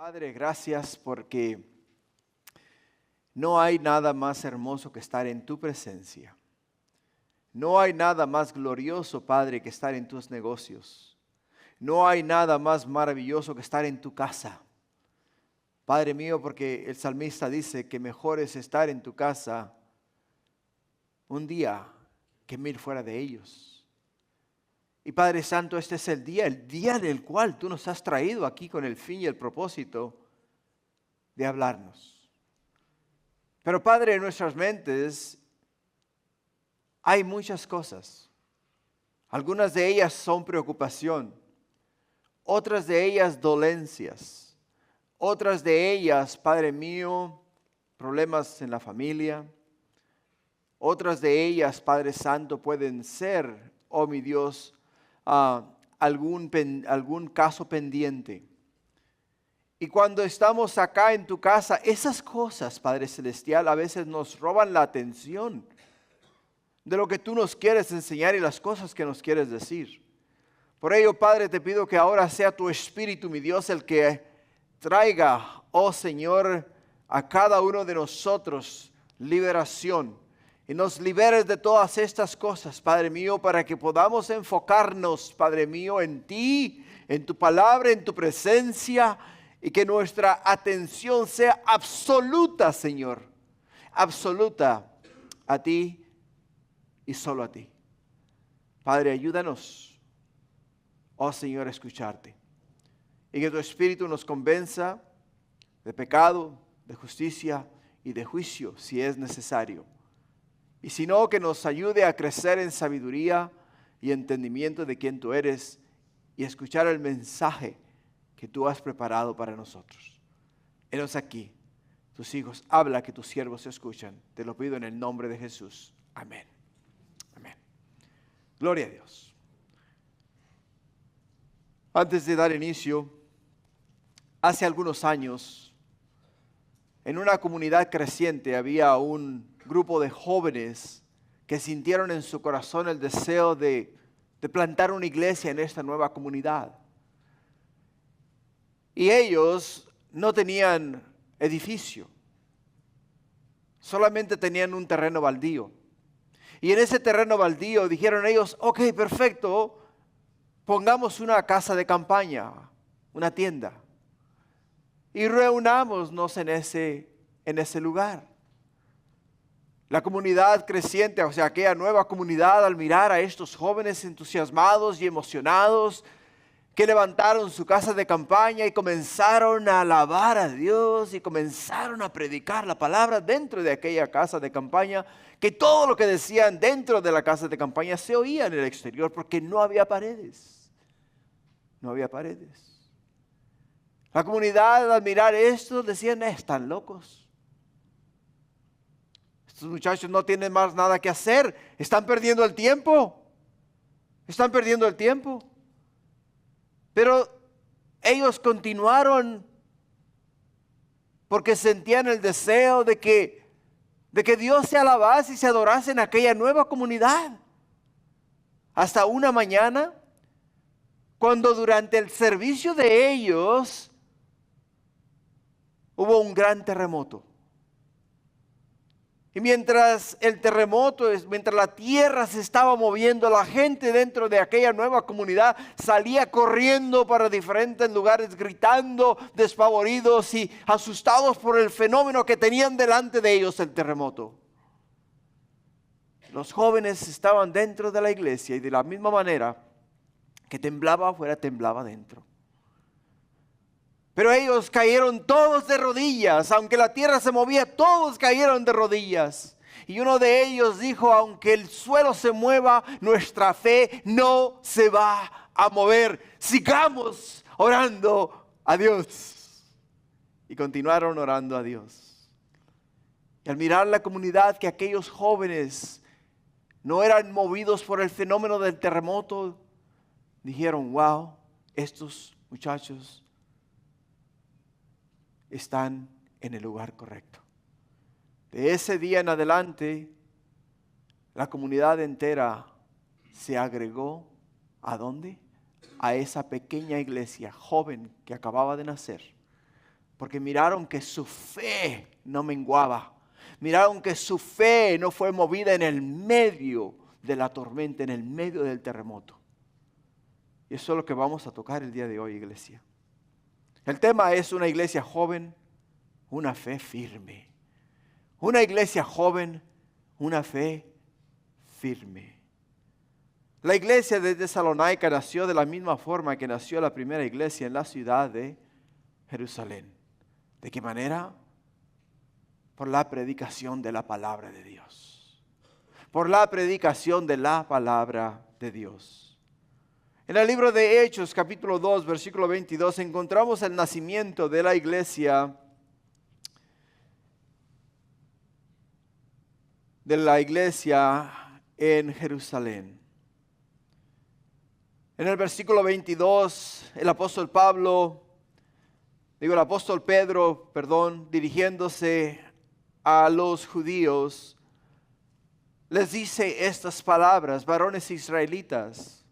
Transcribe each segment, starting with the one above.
Padre, gracias porque no hay nada más hermoso que estar en tu presencia. No hay nada más glorioso, Padre, que estar en tus negocios. No hay nada más maravilloso que estar en tu casa. Padre mío, porque el salmista dice que mejor es estar en tu casa un día que 1000 fuera de ellos. Y Padre Santo, este es el día del cual tú nos has traído aquí con el fin y el propósito de hablarnos. Pero Padre, en nuestras mentes hay muchas cosas. Algunas de ellas son preocupación, otras de ellas dolencias, otras de ellas, Padre mío, problemas en la familia. Otras de ellas, Padre Santo, pueden ser, oh mi Dios, algún caso pendiente. Y cuando estamos acá en tu casa, esas cosas, Padre Celestial, a veces nos roban la atención de lo que tú nos quieres enseñar y las cosas que nos quieres decir. Por ello, Padre, te pido que ahora sea tu Espíritu, mi Dios, el que traiga, oh Señor, a cada uno de nosotros liberación. Y nos liberes de todas estas cosas, Padre mío, para que podamos enfocarnos, Padre mío, en ti, en tu palabra, en tu presencia, y que nuestra atención sea absoluta, Señor, absoluta a ti y solo a ti. Padre, ayúdanos, oh Señor, a escucharte. Y que tu Espíritu nos convenza de pecado, de justicia y de juicio, si es necesario. Y si no, que nos ayude a crecer en sabiduría y entendimiento de quién tú eres y escuchar el mensaje que tú has preparado para nosotros. Henos aquí, tus hijos, habla que tus siervos se escuchan. Te lo pido en el nombre de Jesús. Amén. Amén. Gloria a Dios. Antes de dar inicio, hace algunos años, en una comunidad creciente había un grupo de jóvenes que sintieron en su corazón el deseo de plantar una iglesia en esta nueva comunidad. Y ellos no tenían edificio, solamente tenían un terreno baldío. Y en ese terreno baldío dijeron ellos, ok, perfecto, pongamos una casa de campaña, una tienda. Y reunámonos en ese lugar. La comunidad creciente, o sea, aquella nueva comunidad, al mirar a estos jóvenes entusiasmados y emocionados que levantaron su casa de campaña y comenzaron a alabar a Dios y comenzaron a predicar la palabra dentro de aquella casa de campaña, que todo lo que decían dentro de la casa de campaña se oía en el exterior porque no había paredes. No había paredes. La comunidad al mirar esto decían, están locos. Estos muchachos no tienen más nada que hacer. Están perdiendo el tiempo. Están perdiendo el tiempo. Pero ellos continuaron porque sentían el deseo de que Dios se alabase y se adorase en aquella nueva comunidad. Hasta una mañana, cuando durante el servicio de ellos hubo un gran terremoto. Y mientras la tierra se estaba moviendo, la gente dentro de aquella nueva comunidad salía corriendo para diferentes lugares, gritando, despavoridos y asustados por el fenómeno que tenían delante de ellos, el terremoto. Los jóvenes estaban dentro de la iglesia y de la misma manera que temblaba afuera, temblaba dentro. Pero ellos cayeron todos de rodillas, aunque la tierra se movía, todos cayeron de rodillas. Y uno de ellos dijo, aunque el suelo se mueva, nuestra fe no se va a mover. Sigamos orando a Dios. Y continuaron orando a Dios. Y al mirar la comunidad, que aquellos jóvenes no eran movidos por el fenómeno del terremoto, dijeron, wow, estos muchachos están en el lugar correcto. De ese día en adelante, la comunidad entera se agregó, ¿a dónde? A esa pequeña iglesia joven que acababa de nacer, porque miraron que su fe no menguaba. Miraron que su fe no fue movida en el medio de la tormenta, en el medio del terremoto. Y eso es lo que vamos a tocar el día de hoy, iglesia. El tema es una iglesia joven, una fe firme. Una iglesia joven, una fe firme. La iglesia de Tesalónica nació de la misma forma que nació la primera iglesia en la ciudad de Jerusalén. ¿De qué manera? Por la predicación de la palabra de Dios. Por la predicación de la palabra de Dios. En el libro de Hechos, capítulo 2, versículo 22, encontramos el nacimiento de la iglesia en Jerusalén. En el versículo 22, el apóstol Pedro, dirigiéndose a los judíos, les dice estas palabras: varones israelitas,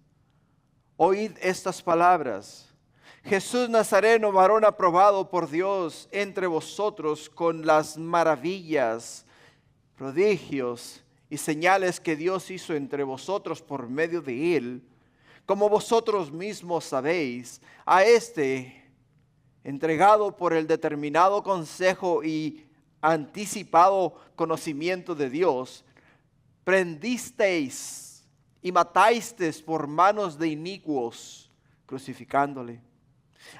oíd estas palabras. Jesús Nazareno, varón aprobado por Dios entre vosotros con las maravillas, prodigios y señales que Dios hizo entre vosotros por medio de él, como vosotros mismos sabéis, a este, entregado por el determinado consejo y anticipado conocimiento de Dios, prendisteis y matasteis por manos de inicuos, crucificándole,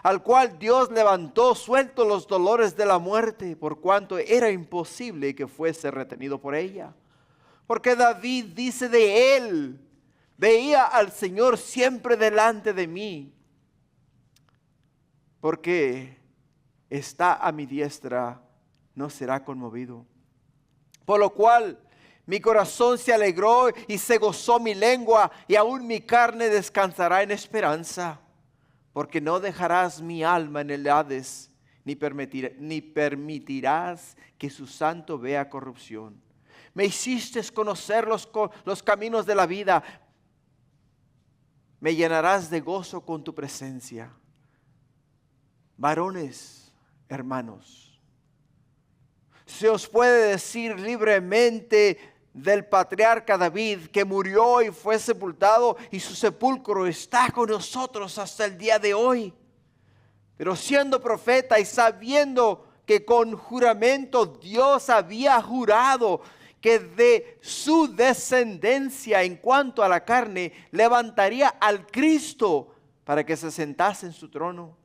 al cual Dios levantó suelto los dolores de la muerte, por cuanto era imposible que fuese retenido por ella. Porque David dice de él: veía al Señor siempre delante de mí, porque está a mi diestra, no será conmovido. Por lo cual mi corazón se alegró y se gozó mi lengua, y aún mi carne descansará en esperanza. Porque no dejarás mi alma en el Hades, ni permitirás que su santo vea corrupción. Me hiciste conocer los caminos de la vida. Me llenarás de gozo con tu presencia. Varones, hermanos, se os puede decir libremente del patriarca David, que murió y fue sepultado, y su sepulcro está con nosotros hasta el día de hoy. Pero siendo profeta y sabiendo que con juramento Dios había jurado que de su descendencia en cuanto a la carne levantaría al Cristo para que se sentase en su trono.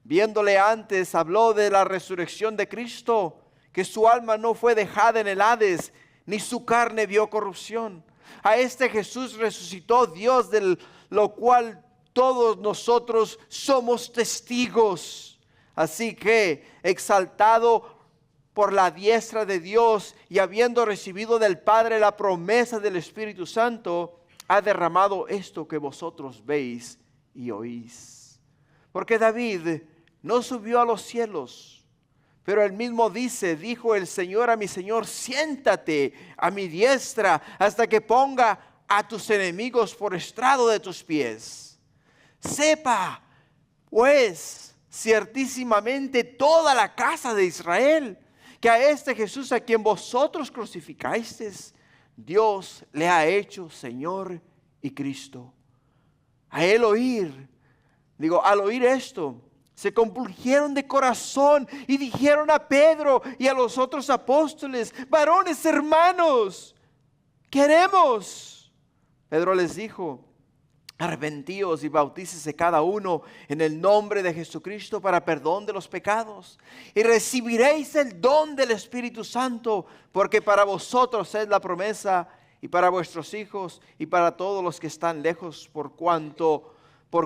Viéndole antes, habló de la resurrección de Cristo, que su alma no fue dejada en el Hades, ni su carne vio corrupción. A este Jesús resucitó Dios, de lo cual todos nosotros somos testigos. Así que, exaltado por la diestra de Dios y habiendo recibido del Padre la promesa del Espíritu Santo, ha derramado esto que vosotros veis y oís. Porque David no subió a los cielos, pero él mismo dijo el Señor a mi Señor: siéntate a mi diestra hasta que ponga a tus enemigos por estrado de tus pies. Sepa, pues, ciertísimamente toda la casa de Israel, que a este Jesús a quien vosotros crucificasteis, Dios le ha hecho Señor y Cristo. Al oír esto, se compungieron de corazón y dijeron a Pedro y a los otros apóstoles: varones, hermanos, queremos. Pedro les dijo: arrepentíos y bautícese cada uno en el nombre de Jesucristo para perdón de los pecados, y recibiréis el don del Espíritu Santo, porque para vosotros es la promesa, y para vuestros hijos, y para todos los que están lejos, por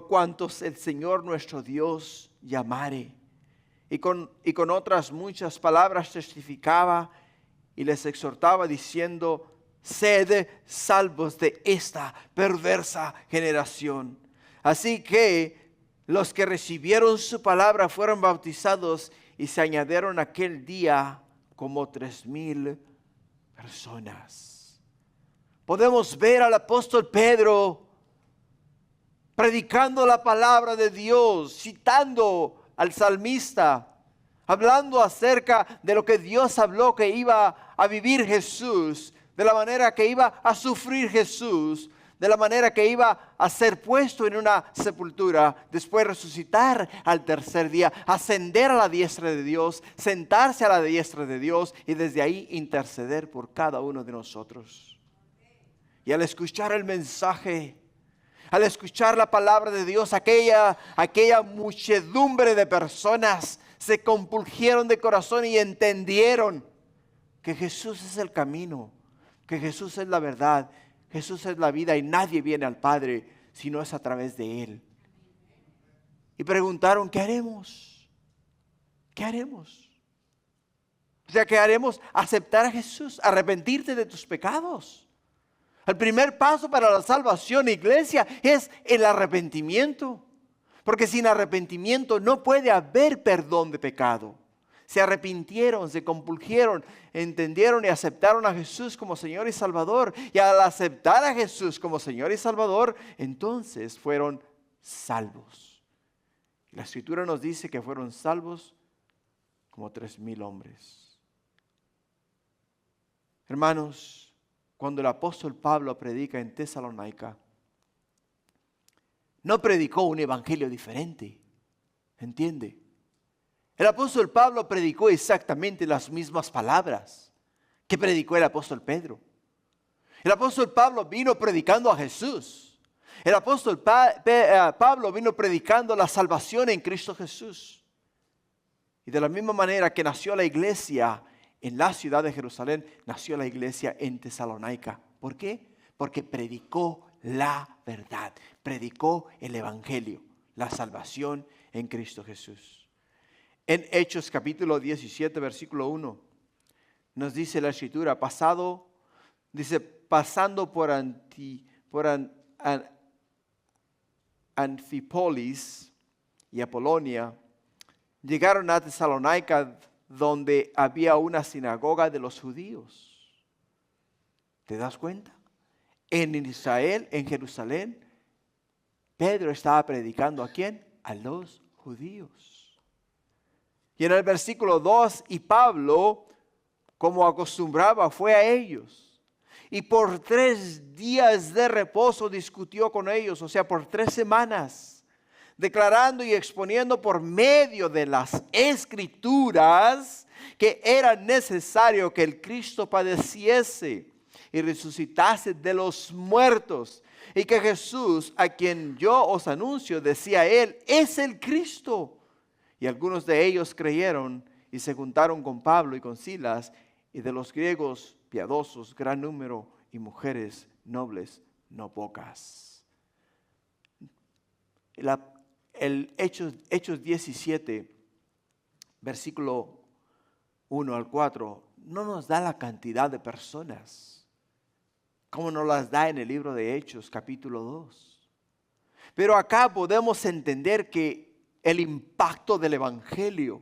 cuantos el Señor nuestro Dios llamare. Y con otras muchas palabras testificaba y les exhortaba diciendo: sed salvos de esta perversa generación. Así que los que recibieron su palabra fueron bautizados, y se añadieron aquel día como 3,000 personas. Podemos ver al apóstol Pedro predicando la palabra de Dios, citando al salmista, hablando acerca de lo que Dios habló que iba a vivir Jesús, de la manera que iba a sufrir Jesús, de la manera que iba a ser puesto en una sepultura, después resucitar al tercer día, ascender a la diestra de Dios, sentarse a la diestra de Dios y desde ahí interceder por cada uno de nosotros. Y al escuchar el mensaje, al escuchar la palabra de Dios, aquella muchedumbre de personas se compungieron de corazón y entendieron que Jesús es el camino, que Jesús es la verdad, Jesús es la vida y nadie viene al Padre si no es a través de Él. Y preguntaron, ¿qué haremos? ¿Qué haremos? O sea, ¿qué haremos? Aceptar a Jesús, arrepentirte de tus pecados. El primer paso para la salvación, iglesia, es el arrepentimiento. Porque sin arrepentimiento no puede haber perdón de pecado. Se arrepintieron, se compungieron, entendieron y aceptaron a Jesús como Señor y Salvador. Y al aceptar a Jesús como Señor y Salvador, entonces fueron salvos. La Escritura nos dice que fueron salvos como 3,000 hombres. Hermanos, cuando el apóstol Pablo predica en Tesalónica, no predicó un evangelio diferente, ¿entiende? El apóstol Pablo predicó exactamente las mismas palabras que predicó el apóstol Pedro. El apóstol Pablo vino predicando a Jesús. El apóstol Pablo vino predicando la salvación en Cristo Jesús. Y de la misma manera que nació la iglesia en la ciudad de Jerusalén, nació la iglesia en Tesalónica. ¿Por qué? Porque predicó la verdad, predicó el evangelio, la salvación en Cristo Jesús. En Hechos capítulo 17, versículo 1, nos dice la Escritura, pasando por Anfípolis y Apolonia, llegaron a Tesalónica, donde había una sinagoga de los judíos. ¿Te das cuenta? En Israel, en Jerusalén, Pedro estaba predicando ¿a quién? A los judíos. Y en el versículo 2, y Pablo, como acostumbraba, fue a ellos. Y por 3 días de reposo discutió con ellos, o sea, por 3 semanas, declarando y exponiendo por medio de las Escrituras que era necesario que el Cristo padeciese y resucitase de los muertos. Y que Jesús, a quien yo os anuncio, decía él, es el Cristo. Y algunos de ellos creyeron y se juntaron con Pablo y con Silas, y de los griegos piadosos, gran número, y mujeres nobles, no pocas. El Hechos 17, versículo 1 al 4, no nos da la cantidad de personas, como nos las da en el libro de Hechos, capítulo 2. Pero acá podemos entender que el impacto del evangelio,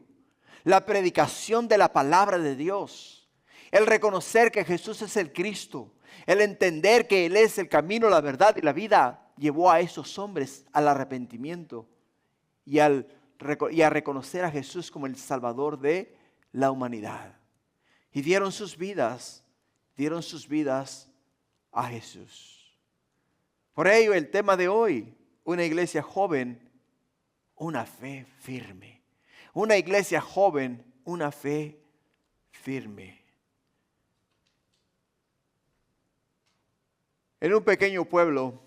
la predicación de la palabra de Dios, el reconocer que Jesús es el Cristo, el entender que Él es el camino, la verdad y la vida, llevó a esos hombres al arrepentimiento y a reconocer a Jesús como el Salvador de la humanidad. Y dieron sus vidas a Jesús. Por ello el tema de hoy, una iglesia joven, una fe firme. Una iglesia joven, una fe firme. En un pequeño pueblo,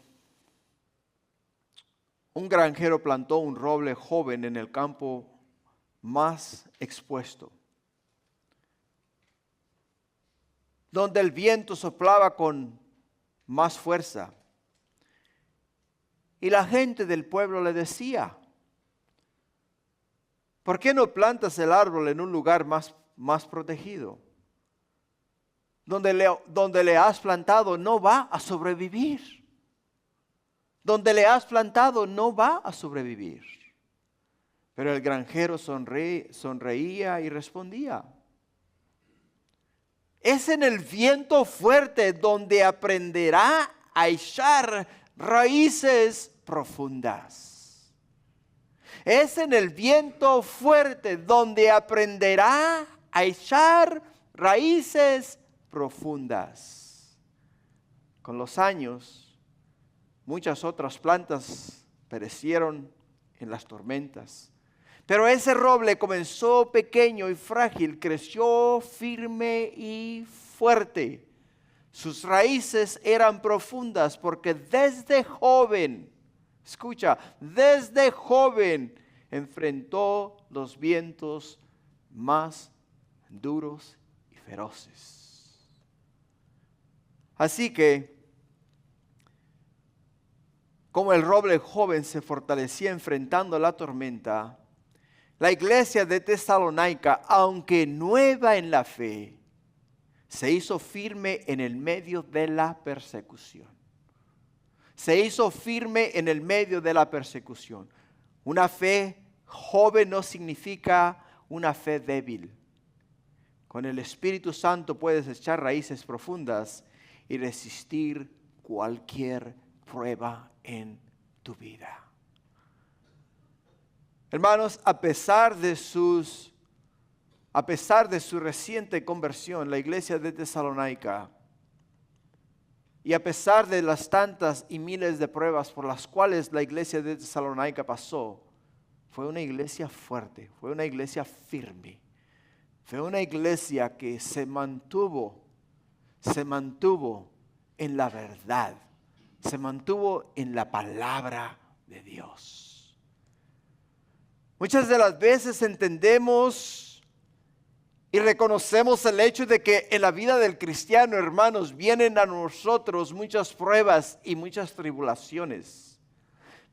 un granjero plantó un roble joven en el campo más expuesto, donde el viento soplaba con más fuerza. Y la gente del pueblo le decía, ¿por qué no plantas el árbol en un lugar más protegido? Donde le has plantado no va a sobrevivir. Donde le has plantado no va a sobrevivir. Pero el granjero sonreía y respondía, es en el viento fuerte donde aprenderá a echar raíces profundas. es en el viento fuerte donde aprenderá a echar raíces profundas. Con los años, muchas otras plantas perecieron en las tormentas. Pero ese roble comenzó pequeño y frágil, creció firme y fuerte. Sus raíces eran profundas porque desde joven, escucha, desde joven enfrentó los vientos más duros y feroces. Así que, como el roble joven se fortalecía enfrentando la tormenta, la iglesia de Tesalónica, aunque nueva en la fe, se hizo firme en el medio de la persecución. Se hizo firme en el medio de la persecución. Una fe joven no significa una fe débil. Con el Espíritu Santo puedes echar raíces profundas y resistir cualquier prueba en tu vida. Hermanos, a pesar de su reciente conversión, la iglesia de Tesalónica, y a pesar de las tantas y miles de pruebas por las cuales la iglesia de Tesalónica pasó, fue una iglesia fuerte, fue una iglesia firme, fue una iglesia que se mantuvo en la verdad, se mantuvo en la palabra de Dios. Muchas de las veces entendemos y reconocemos el hecho de que en la vida del cristiano, hermanos, vienen a nosotros muchas pruebas y muchas tribulaciones.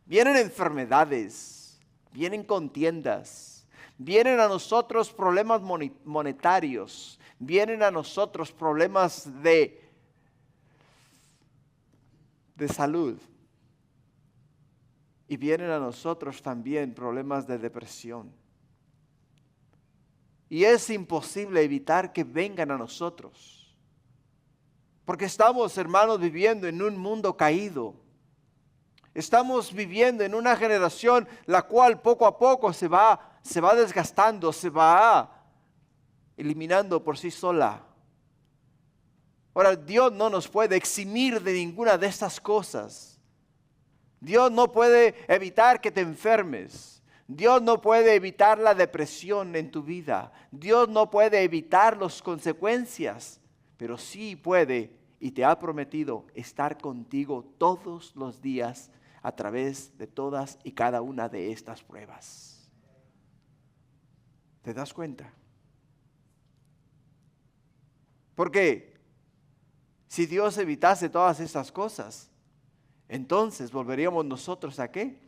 Vienen enfermedades, vienen contiendas, vienen a nosotros problemas monetarios, vienen a nosotros problemas de salud. Y vienen a nosotros también problemas de depresión. Y es imposible evitar que vengan a nosotros. Porque estamos, hermanos, viviendo en un mundo caído. Estamos viviendo en una generación la cual poco a poco se va desgastando, se va eliminando por sí sola. Ahora, Dios no nos puede eximir de ninguna de estas cosas. Dios no puede evitar que te enfermes. Dios no puede evitar la depresión en tu vida. Dios no puede evitar las consecuencias, pero sí puede y te ha prometido estar contigo todos los días a través de todas y cada una de estas pruebas. ¿Te das cuenta? Porque si Dios evitase todas estas cosas, entonces volveríamos nosotros ¿a qué?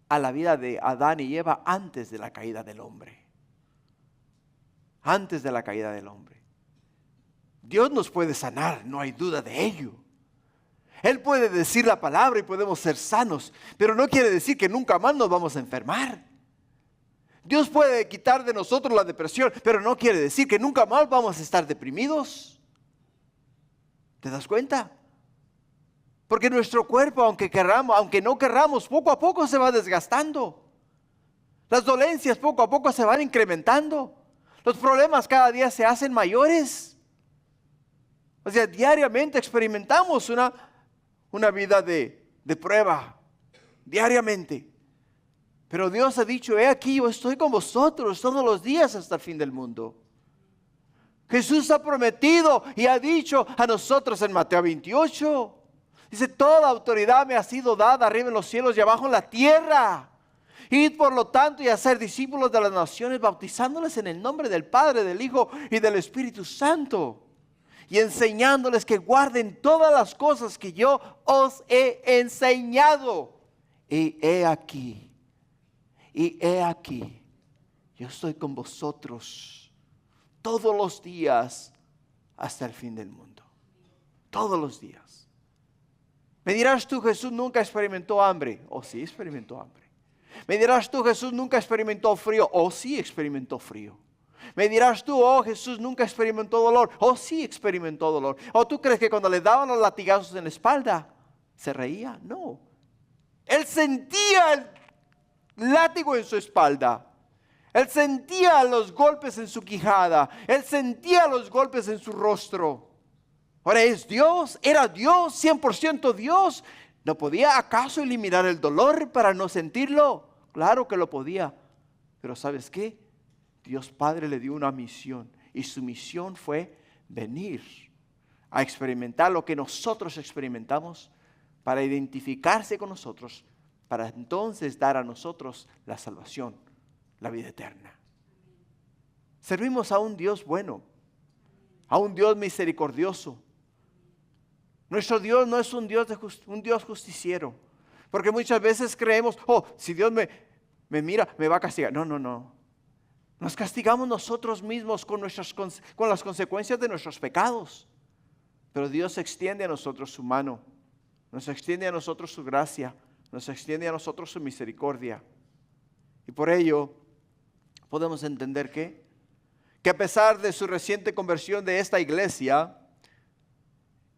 A la vida de Adán y Eva antes de la caída del hombre. Antes de la caída del hombre. Dios nos puede sanar, no hay duda de ello. Él puede decir la palabra y podemos ser sanos, pero no quiere decir que nunca más nos vamos a enfermar. Dios puede quitar de nosotros la depresión, pero no quiere decir que nunca más vamos a estar deprimidos. ¿Te das cuenta? Porque nuestro cuerpo, aunque no querramos, poco a poco se va desgastando. Las dolencias poco a poco se van incrementando. Los problemas cada día se hacen mayores. O sea, diariamente experimentamos una vida de prueba. Diariamente. Pero Dios ha dicho, he aquí, yo estoy con vosotros todos los días hasta el fin del mundo. Jesús ha prometido y ha dicho a nosotros en Mateo 28. Dice, toda autoridad me ha sido dada arriba en los cielos y abajo en la tierra. Id por lo tanto y hacer discípulos de las naciones, bautizándoles en el nombre del Padre, del Hijo y del Espíritu Santo. Y enseñándoles que guarden todas las cosas que yo os he enseñado. Y he aquí, yo estoy con vosotros todos los días hasta el fin del mundo. Todos los días. Me dirás tú, Jesús nunca experimentó hambre. Oh, sí, experimentó hambre. Me dirás tú, Jesús nunca experimentó frío. Oh, sí, experimentó frío. Me dirás tú, oh, Jesús nunca experimentó dolor. Oh, sí, experimentó dolor. ¿O tú crees que cuando le daban los latigazos en la espalda se reía? No. Él sentía látigo en su espalda. Él sentía los golpes en su quijada. Él sentía los golpes en su rostro. Ahora es Dios, era Dios, 100% Dios. ¿No podía acaso eliminar el dolor para no sentirlo? Claro que lo podía. Pero ¿sabes qué? Dios Padre le dio una misión. Y su misión fue venir a experimentar lo que nosotros experimentamos, para identificarse con nosotros, para entonces dar a nosotros la salvación, la vida eterna. Servimos a un Dios bueno, a un Dios misericordioso. Nuestro Dios no es un Dios justiciero, porque muchas veces creemos, si Dios me mira, me va a castigar. No. Nos castigamos nosotros mismos con las consecuencias de nuestros pecados. Pero Dios extiende a nosotros su mano, nos extiende a nosotros su gracia, nos extiende a nosotros su misericordia. Y por ello podemos entender que a pesar de su reciente conversión de esta iglesia,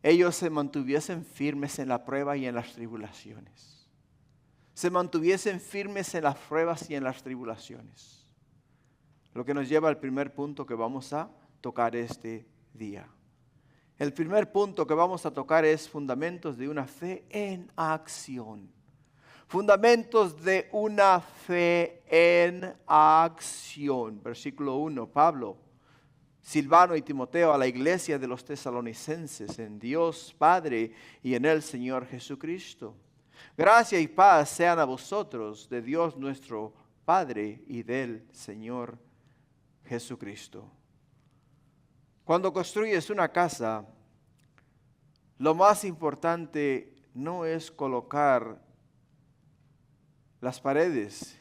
ellos se mantuviesen firmes en la prueba y en las tribulaciones. Se mantuviesen firmes en las pruebas y en las tribulaciones. Lo que nos lleva al primer punto que vamos a tocar este día. El primer punto que vamos a tocar es fundamentos de una fe en acción. Fundamentos de una fe en acción. Versículo 1, Pablo, Silvano y Timoteo a la iglesia de los tesalonicenses, en Dios Padre y en el Señor Jesucristo. Gracia y paz sean a vosotros de Dios nuestro Padre y del Señor Jesucristo. Cuando construyes una casa, lo más importante no es colocar las paredes,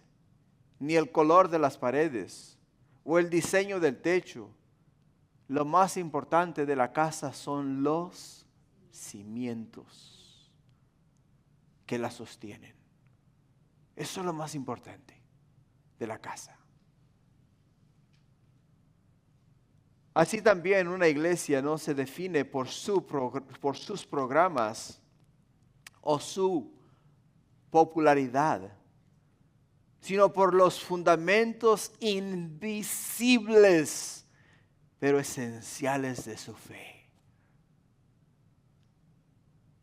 ni el color de las paredes, o el diseño del techo. Lo más importante de la casa son los cimientos que la sostienen. Eso es lo más importante de la casa. Así también una iglesia no se define por sus programas o su popularidad, sino por los fundamentos invisibles, pero esenciales de su fe.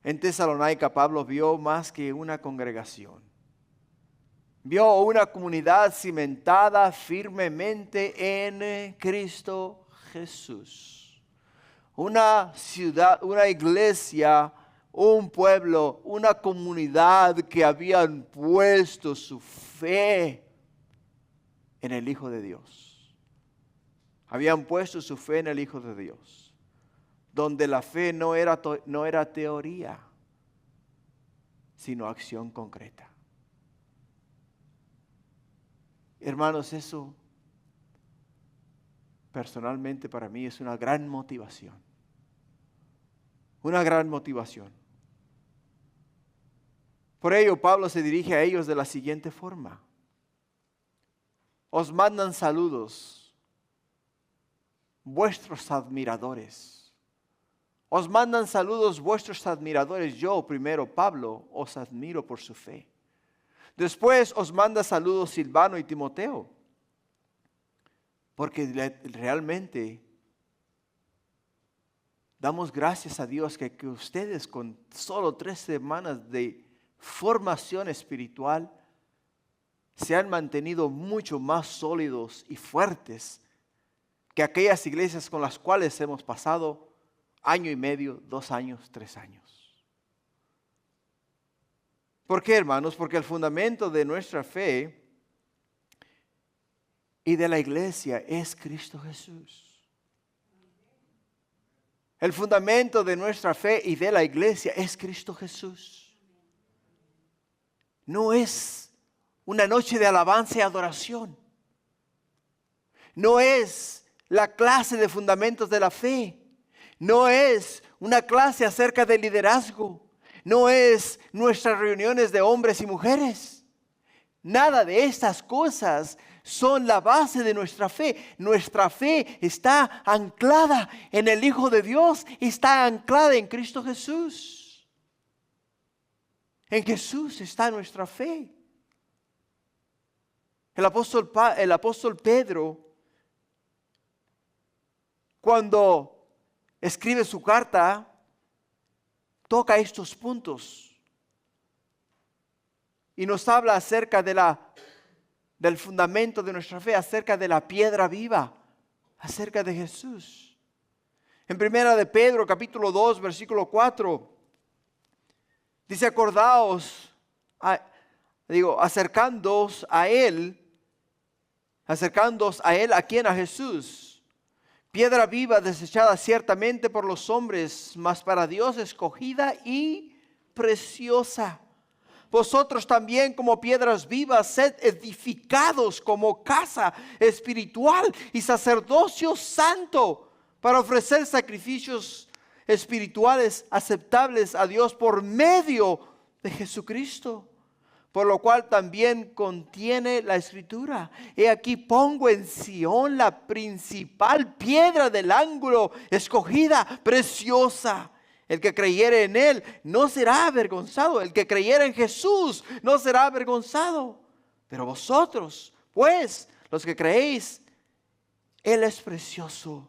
En Tesalónica, Pablo vio más que una congregación. Vio una comunidad cimentada firmemente en Cristo Jesús. Una ciudad, una iglesia, un pueblo, una comunidad que habían puesto su fe en el Hijo de Dios. Habían puesto su fe en el Hijo de Dios. Donde la fe no era teoría, sino acción concreta. Hermanos, eso personalmente para mí es una gran motivación. Una gran motivación. Por ello, Pablo se dirige a ellos de la siguiente forma. Os mandan saludos vuestros admiradores. Os mandan saludos vuestros admiradores. Yo primero, Pablo, os admiro por su fe. Después os manda saludos Silvano y Timoteo. Porque realmente damos gracias a Dios que ustedes con solo 3 semanas de formación espiritual se han mantenido mucho más sólidos y fuertes que aquellas iglesias con las cuales hemos pasado 1 año y medio, 2 años, 3 años. ¿Por qué, hermanos? Porque el fundamento de nuestra fe y de la iglesia es Cristo Jesús. El fundamento de nuestra fe y de la iglesia es Cristo Jesús. No es una noche de alabanza y adoración. No es la clase de fundamentos de la fe. No es una clase acerca del liderazgo. No es nuestras reuniones de hombres y mujeres. Nada de estas cosas son la base de nuestra fe. Nuestra fe está anclada en el Hijo de Dios, está anclada en Cristo Jesús. En Jesús está nuestra fe. El apóstol Pedro, cuando escribe su carta, toca estos puntos y nos habla acerca del fundamento de nuestra fe, acerca de la piedra viva, acerca de Jesús. En primera de Pedro, capítulo 2, versículo 4, dice: acercándoos a Él, ¿a quién? A Jesús. Piedra viva, desechada ciertamente por los hombres, mas para Dios escogida y preciosa. Vosotros también, como piedras vivas, sed edificados como casa espiritual y sacerdocio santo, para ofrecer sacrificios espirituales aceptables a Dios por medio de Jesucristo. Por lo cual también contiene la Escritura: he aquí pongo en Sión la principal piedra del ángulo, escogida, preciosa. El que creyere en Él no será avergonzado. El que creyere en Jesús no será avergonzado. Pero vosotros, pues, los que creéis, Él es precioso.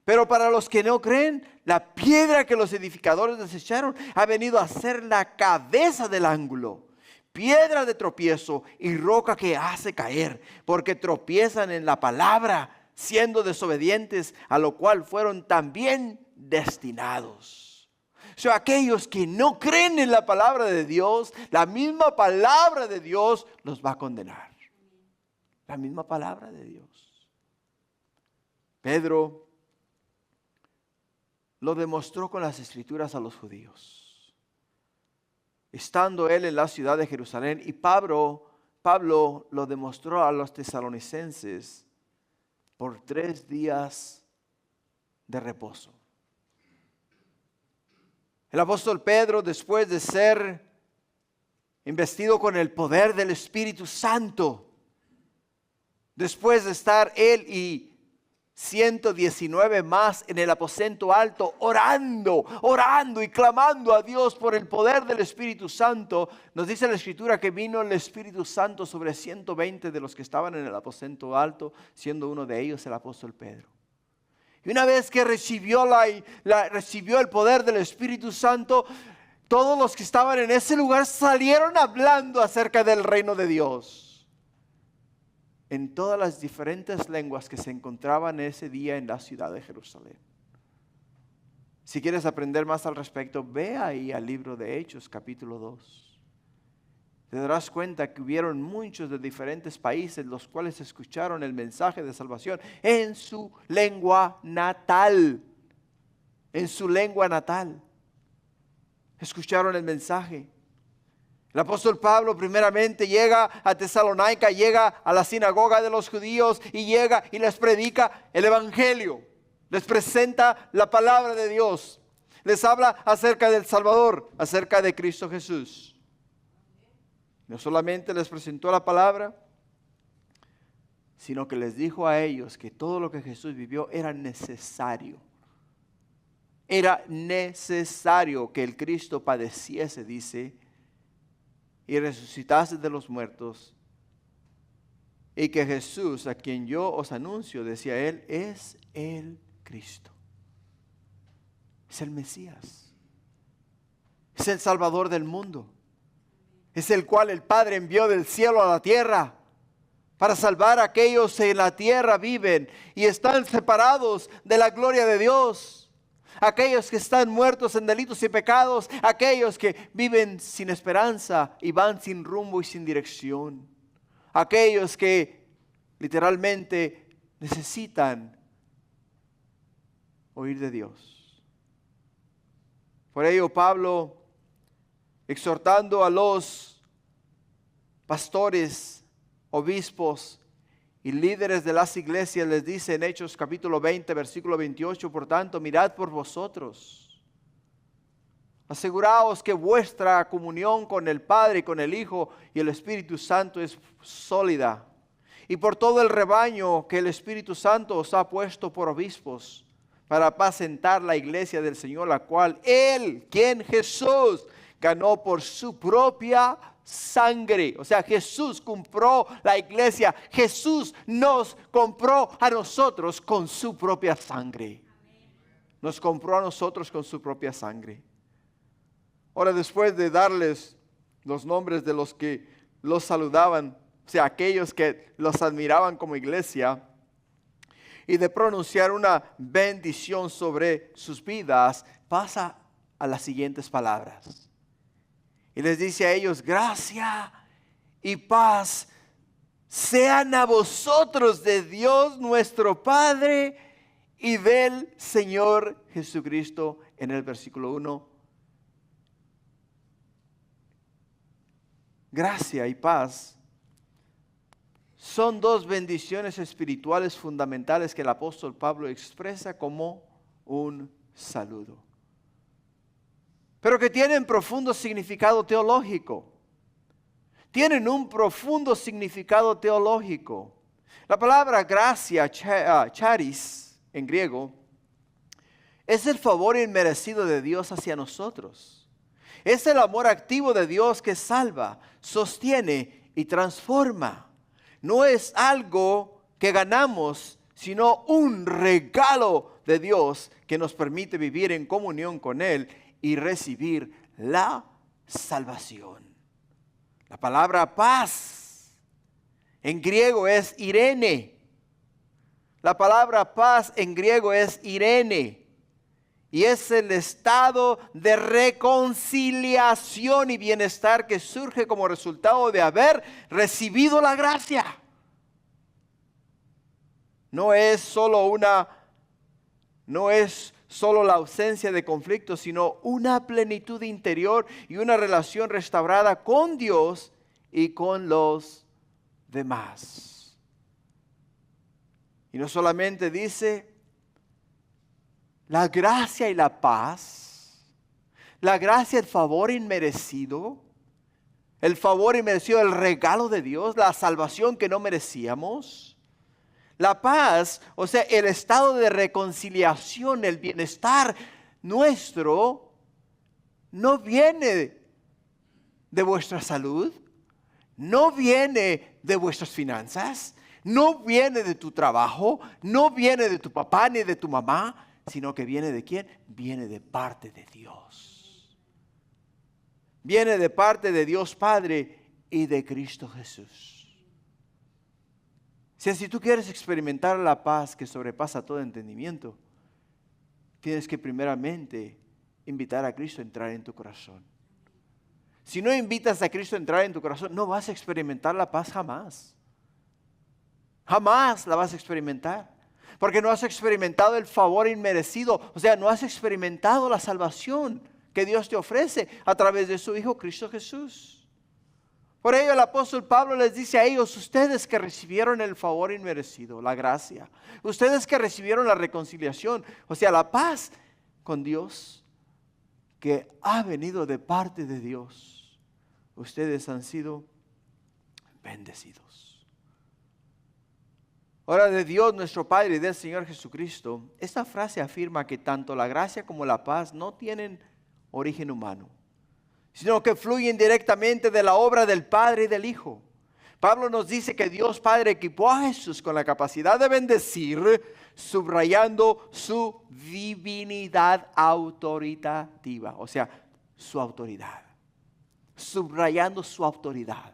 Pero para los que no creen, la piedra que los edificadores desecharon ha venido a ser la cabeza del ángulo, piedra de tropiezo y roca que hace caer, porque tropiezan en la palabra, siendo desobedientes, a lo cual fueron también destinados. O sea, aquellos que no creen en la palabra de Dios, la misma palabra de Dios los va a condenar. La misma palabra de Dios. Pedro lo demostró con las Escrituras a los judíos, estando él en la ciudad de Jerusalén, y Pablo lo demostró a los tesalonicenses por 3 días de reposo. El apóstol Pedro, después de ser investido con el poder del Espíritu Santo, después de estar él y 119 más en el aposento alto, orando y clamando a Dios por el poder del Espíritu Santo, nos dice la Escritura que vino el Espíritu Santo sobre 120 de los que estaban en el aposento alto, siendo uno de ellos el apóstol Pedro. Y una vez que recibió el poder del Espíritu Santo, todos los que estaban en ese lugar salieron hablando acerca del reino de Dios en todas las diferentes lenguas que se encontraban ese día en la ciudad de Jerusalén. Si quieres aprender más al respecto, ve ahí al libro de Hechos, capítulo 2. Te darás cuenta que hubieron muchos de diferentes países los cuales escucharon el mensaje de salvación en su lengua natal. En su lengua natal. Escucharon el mensaje. El apóstol Pablo primeramente llega a Tesalónica, llega a la sinagoga de los judíos y llega y les predica el evangelio. Les presenta la palabra de Dios. Les habla acerca del Salvador, acerca de Cristo Jesús. No solamente les presentó la palabra, sino que les dijo a ellos que todo lo que Jesús vivió era necesario. Era necesario que el Cristo padeciese, dice, y resucitase de los muertos, y que Jesús, a quien yo os anuncio, decía él, es el Cristo. Es el Mesías. Es el Salvador del mundo. Es el cual el Padre envió del cielo a la tierra para salvar a aquellos que en la tierra viven y están separados de la gloria de Dios. Aquellos que están muertos en delitos y pecados, aquellos que viven sin esperanza y van sin rumbo y sin dirección. Aquellos que literalmente necesitan oír de Dios. Por ello Pablo, exhortando a los pastores, obispos y líderes de las iglesias, les dice en Hechos capítulo 20, versículo 28, por tanto, mirad por vosotros. Aseguraos que vuestra comunión con el Padre, con el Hijo y el Espíritu Santo es sólida. Y por todo el rebaño que el Espíritu Santo os ha puesto por obispos, para apacentar la iglesia del Señor, la cual Él, quien Jesús, ganó por su propia sangre. O sea, Jesús compró la iglesia. Jesús nos compró a nosotros con su propia sangre. Nos compró a nosotros con su propia sangre. Ahora, después de darles los nombres de los que los saludaban, o sea, aquellos que los admiraban como iglesia, y de pronunciar una bendición sobre sus vidas, pasa a las siguientes palabras. Y les dice a ellos: gracia y paz sean a vosotros de Dios nuestro Padre y del Señor Jesucristo. En el versículo 1. Gracia y paz son dos bendiciones espirituales fundamentales que el apóstol Pablo expresa como un saludo, pero que tienen profundo significado teológico. Tienen un profundo significado teológico. La palabra gracia, charis, en griego, es el favor inmerecido de Dios hacia nosotros. Es el amor activo de Dios que salva, sostiene y transforma. No es algo que ganamos, sino un regalo de Dios que nos permite vivir en comunión con Él y recibir la salvación. La palabra paz en griego es irene. La palabra paz en griego es irene. Y es el estado de reconciliación y bienestar que surge como resultado de haber recibido la gracia. No es solo la ausencia de conflicto, sino una plenitud interior y una relación restaurada con Dios y con los demás. Y no solamente dice la gracia y la paz, la gracia, el favor inmerecido, el regalo de Dios, la salvación que no merecíamos. La paz, o sea, el estado de reconciliación, el bienestar nuestro, no viene de vuestra salud, no viene de vuestras finanzas, no viene de tu trabajo, no viene de tu papá ni de tu mamá, sino que viene ¿de quién? Viene de parte de Dios. Viene de parte de Dios Padre y de Cristo Jesús. Si tú quieres experimentar la paz que sobrepasa todo entendimiento, tienes que primeramente invitar a Cristo a entrar en tu corazón. Si no invitas a Cristo a entrar en tu corazón, no vas a experimentar la paz jamás. Jamás la vas a experimentar. Porque no has experimentado el favor inmerecido. O sea, no has experimentado la salvación que Dios te ofrece a través de su Hijo Cristo Jesús. Por ello el apóstol Pablo les dice a ellos: ustedes que recibieron el favor inmerecido, la gracia, ustedes que recibieron la reconciliación, o sea, la paz con Dios que ha venido de parte de Dios, ustedes han sido bendecidos. Ahora, de Dios nuestro Padre y del Señor Jesucristo, esta frase afirma que tanto la gracia como la paz no tienen origen humano, sino que fluyen directamente de la obra del Padre y del Hijo. Pablo nos dice que Dios Padre equipó a Jesús con la capacidad de bendecir, subrayando su divinidad autoritativa, o sea, su autoridad, subrayando su autoridad.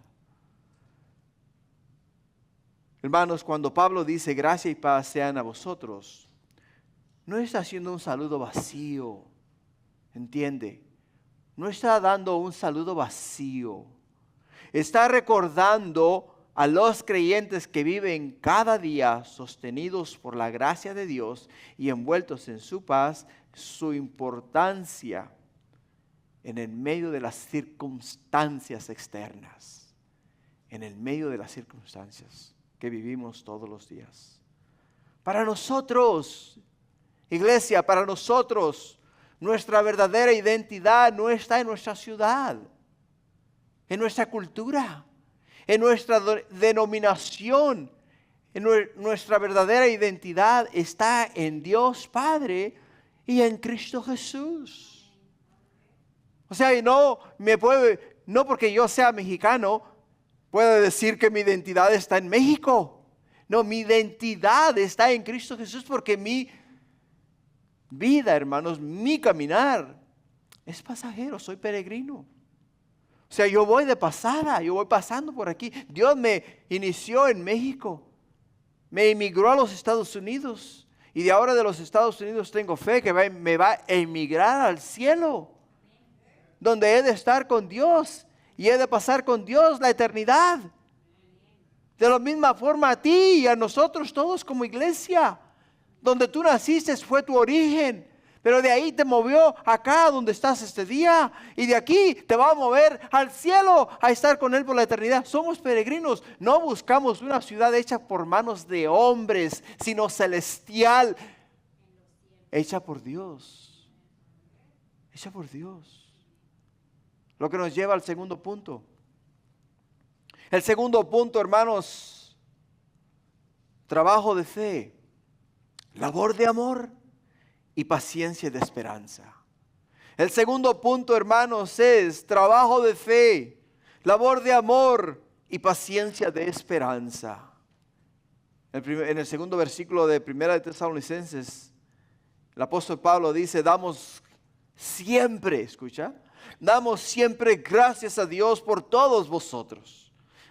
Hermanos, cuando Pablo dice gracia y paz sean a vosotros, no está haciendo un saludo vacío, ¿entiende? No está dando un saludo vacío. Está recordando a los creyentes que viven cada día sostenidos por la gracia de Dios y envueltos en su paz, su importancia en el medio de las circunstancias externas, en el medio de las circunstancias que vivimos todos los días. Para nosotros, iglesia, para nosotros, nuestra verdadera identidad no está en nuestra ciudad, en nuestra cultura, en nuestra denominación. Nuestra verdadera identidad está en Dios Padre y en Cristo Jesús. O sea, y no porque yo sea mexicano, puedo decir que mi identidad está en México. No, mi identidad está en Cristo Jesús porque mi vida, hermanos, mi caminar es pasajero, soy peregrino. O sea, yo voy de pasada, yo voy pasando por aquí. Dios me inició en México, me emigró a los Estados Unidos y de ahora de los Estados Unidos tengo fe que me va a emigrar al cielo, donde he de estar con Dios y he de pasar con Dios la eternidad. De la misma forma a ti y a nosotros todos como iglesia. Donde tú naciste fue tu origen, pero de ahí te movió acá donde estás este día. Y de aquí te va a mover al cielo a estar con Él por la eternidad. Somos peregrinos, no buscamos una ciudad hecha por manos de hombres, sino celestial, hecha por Dios. Hecha por Dios. Lo que nos lleva al segundo punto. El segundo punto, hermanos, trabajo de fe, labor de amor y paciencia de esperanza. El segundo punto, hermanos, es trabajo de fe, labor de amor y paciencia de esperanza. En el segundo versículo de Primera de Tesalonicenses, el apóstol Pablo dice, damos siempre, escucha, damos siempre gracias a Dios por todos vosotros,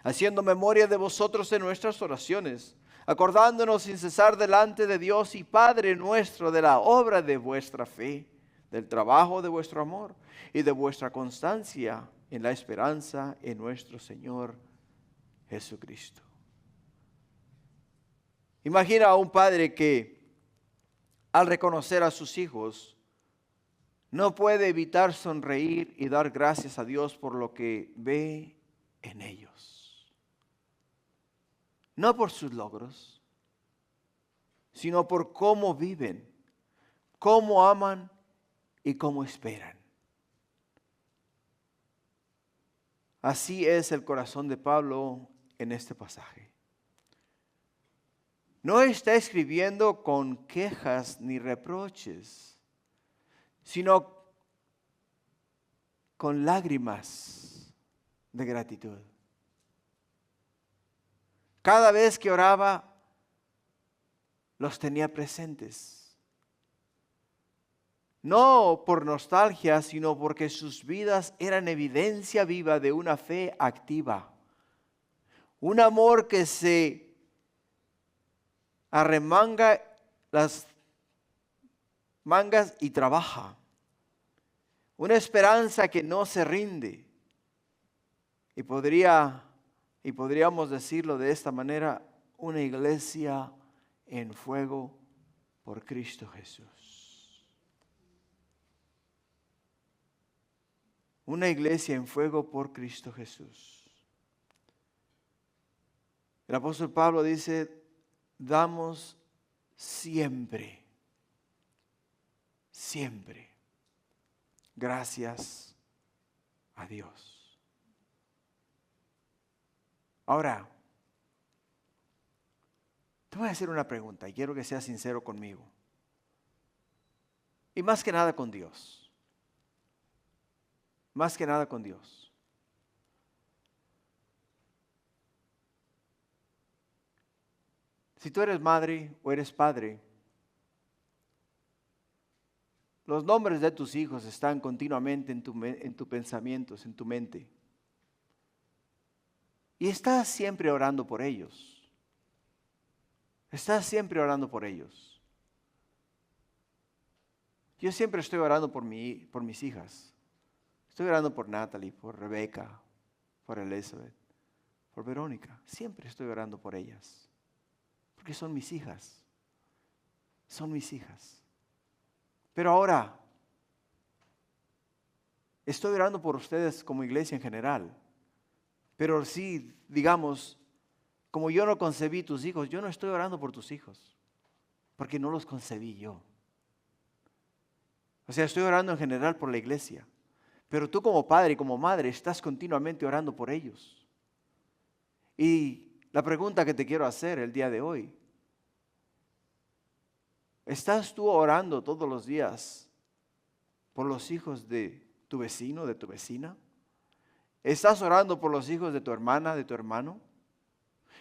haciendo memoria de vosotros en nuestras oraciones, acordándonos sin cesar delante de Dios y Padre nuestro de la obra de vuestra fe, del trabajo de vuestro amor y de vuestra constancia en la esperanza en nuestro Señor Jesucristo. Imagina a un padre que al reconocer a sus hijos no puede evitar sonreír y dar gracias a Dios por lo que ve en ellos. No por sus logros, sino por cómo viven, cómo aman y cómo esperan. Así es el corazón de Pablo en este pasaje. No está escribiendo con quejas ni reproches, sino con lágrimas de gratitud. Cada vez que oraba, los tenía presentes. No por nostalgia, sino porque sus vidas eran evidencia viva de una fe activa. Un amor que se arremanga las mangas y trabaja. Una esperanza que no se rinde. Y podríamos decirlo de esta manera, una iglesia en fuego por Cristo Jesús. Una iglesia en fuego por Cristo Jesús. El apóstol Pablo dice, damos siempre, siempre, gracias a Dios. Ahora, te voy a hacer una pregunta y quiero que seas sincero conmigo. Y más que nada con Dios. Más que nada con Dios. Si tú eres madre o eres padre, los nombres de tus hijos están continuamente en tus pensamientos, en tu mente. Y estás siempre orando por ellos. Estás siempre orando por ellos. Yo siempre estoy orando por mis hijas. Estoy orando por Natalie, por Rebeca, por Elizabeth, por Verónica. Siempre estoy orando por ellas. Porque son mis hijas. Son mis hijas. Pero ahora, estoy orando por ustedes como iglesia en general. Pero sí, digamos, como yo no concebí tus hijos, yo no estoy orando por tus hijos, porque no los concebí yo. O sea, estoy orando en general por la iglesia. Pero tú como padre y como madre estás continuamente orando por ellos. Y la pregunta que te quiero hacer el día de hoy, ¿estás tú orando todos los días por los hijos de tu vecino, de tu vecina? ¿Estás orando por los hijos de tu hermana, de tu hermano?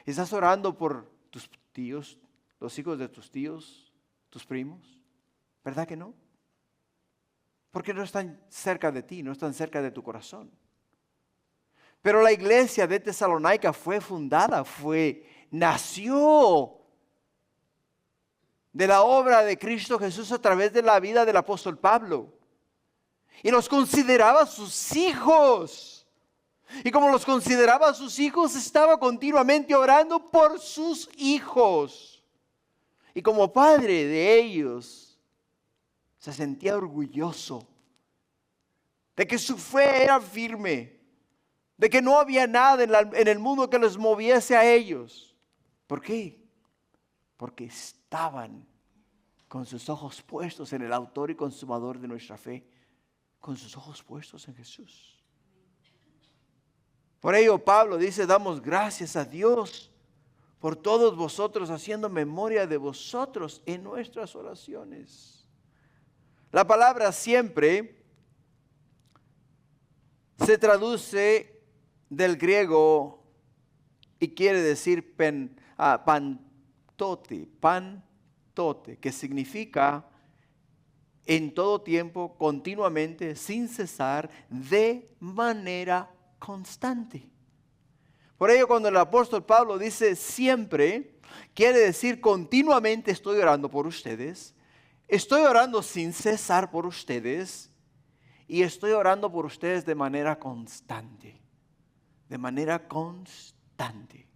¿Estás orando por tus tíos, los hijos de tus tíos, tus primos? ¿Verdad que no? Porque no están cerca de ti, no están cerca de tu corazón. Pero la iglesia de Tesalónica fue fundada, nació de la obra de Cristo Jesús a través de la vida del apóstol Pablo. Y los consideraba sus hijos. Y como los consideraba sus hijos, estaba continuamente orando por sus hijos. Y como padre de ellos, se sentía orgulloso de que su fe era firme, de que no había nada en el mundo que los moviese a ellos. ¿Por qué? Porque estaban con sus ojos puestos en el autor y consumador de nuestra fe, con sus ojos puestos en Jesús. Por ello Pablo dice, damos gracias a Dios por todos vosotros, haciendo memoria de vosotros en nuestras oraciones. La palabra siempre se traduce del griego y quiere decir pantote, que significa en todo tiempo, continuamente, sin cesar, de manera constante. Por ello, cuando el apóstol Pablo dice siempre, quiere decir continuamente estoy orando por ustedes, estoy orando sin cesar por ustedes y estoy orando por ustedes de manera constante. De manera constante.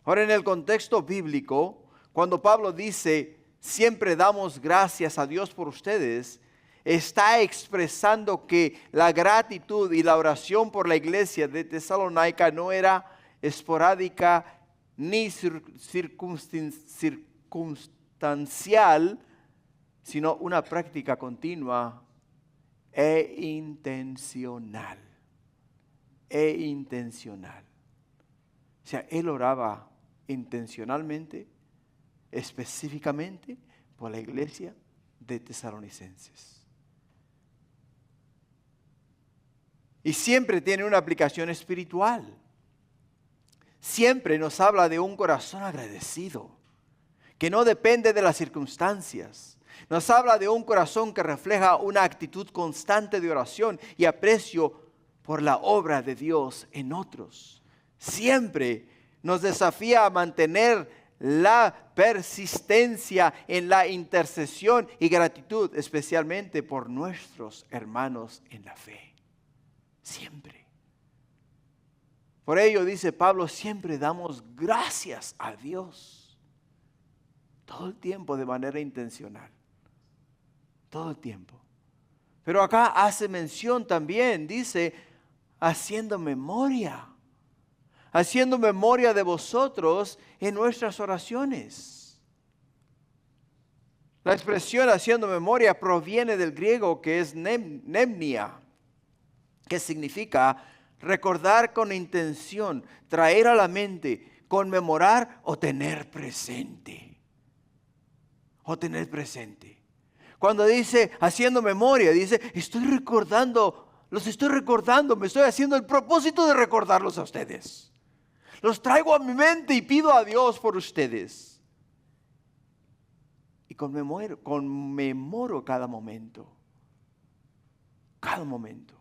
Ahora, en el contexto bíblico, cuando Pablo dice, siempre damos gracias a Dios por ustedes, está expresando que la gratitud y la oración por la iglesia de Tesalónica no era esporádica ni circunstancial, sino una práctica continua e intencional. O sea, él oraba intencionalmente, específicamente por la iglesia de Tesalonicenses. Y siempre tiene una aplicación espiritual. Siempre nos habla de un corazón agradecido, que no depende de las circunstancias. Nos habla de un corazón que refleja una actitud constante de oración y aprecio por la obra de Dios en otros. Siempre nos desafía a mantener la persistencia en la intercesión y gratitud, especialmente por nuestros hermanos en la fe. Siempre. Por ello dice Pablo, siempre damos gracias a Dios. Todo el tiempo de manera intencional. Todo el tiempo. Pero acá hace mención también, dice, haciendo memoria de vosotros en nuestras oraciones. La expresión haciendo memoria proviene del griego que es mnemnia, que significa recordar con intención, traer a la mente, conmemorar o tener presente. Cuando dice haciendo memoria, dice los estoy recordando, me estoy haciendo el propósito de recordarlos a ustedes. Los traigo a mi mente y pido a Dios por ustedes. Y conmemoro cada momento. Cada momento.